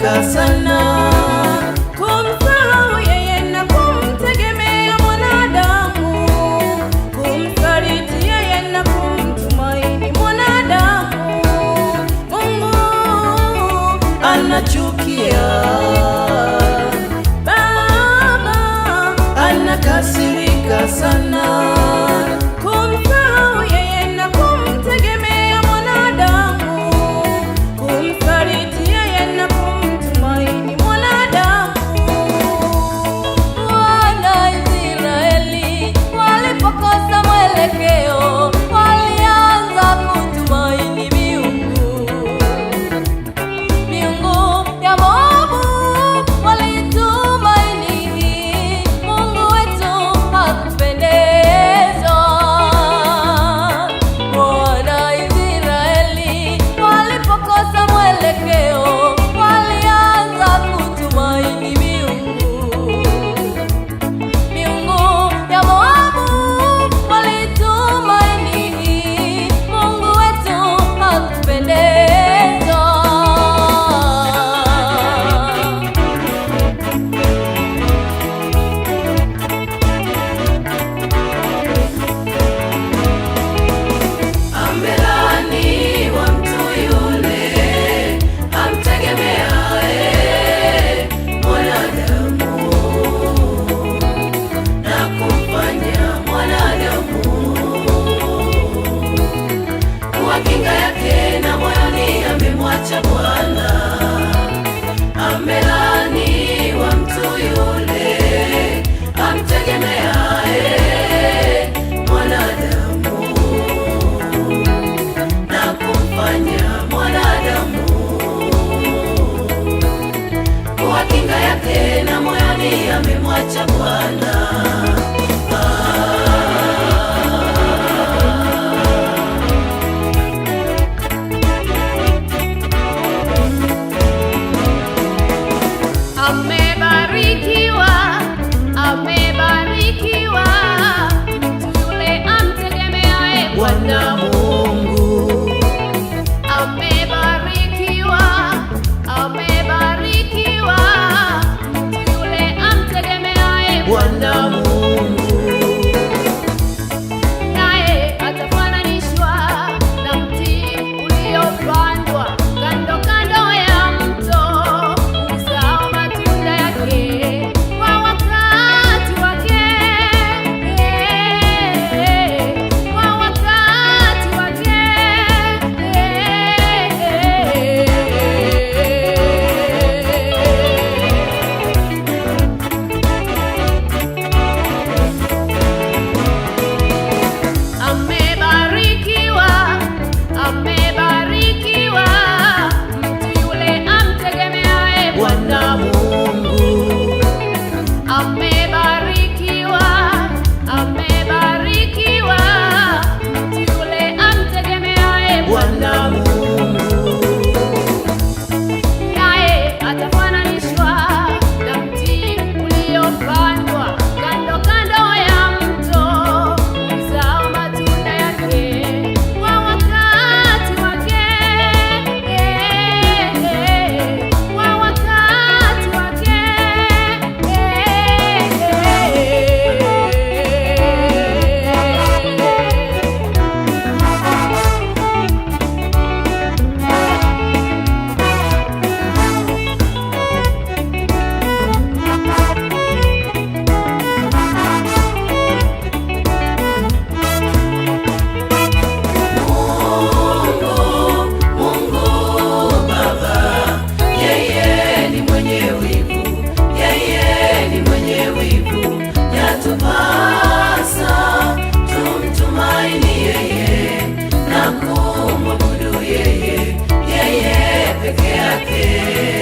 Anakasirika sana kumsahau yeye na kumtegemea mwanadamu, kumsaliti yeye na kumtumaini mwanadamu. Mungu anachukia, Baba anakasirika sana kumsahau yeye na kumtegemea mwanadamu, kumsaliti yeye na kumtumaini mwanadamu. Wana Israeli walipokosa mwelekeo, walianza kutumaini miungu ya Moabu, walitumaini. Mungu wetu hakupendezwa. Wana Israeli walipokosa mwelekeo, walianza kutumaini miungu ya Moabu, walitumaini. Mungu wetu hakupendezwa. Amelaaniwa mtu yule amtegemeaye mwanadamu na kumfanya mwanadamu kuwa kinga yake, na moyoni amemwacha Bwana. Amelaaniwa mtu yule amtegemeaye mwanadamu na kumfanya mwanadamu kuwa kinga yake, na moyoni amemwacha Bwana. Amebarikiwa, amebarikiwa mtu yule amtegemeaye Bwana Mungu amebarikiwa, amebarikiwa mtu yule amtegemeaye Bwana Mungu, naye atafananishwa na mti uliopandwa kando kando ya mto, uzao matunda yake kwa wakati wake, kwa wakati wake. Amebarikiwa, amebarikiwa mtu yule amtegemeaye Bwana Mungu amebarikiwa, amebarikiwa mtu yule amtegemeaye Bwana Mungu, naye atafananishwa na mti uliopandwa kando kando ya mto, uzao matunda yake kwa wakati wake, kwa wakati wake. yeye ni mwenye wivu, yeye ni mwenye wivu. Yatupasa tumtumaini yeye na kumwabudu yeye, yeye peke yake.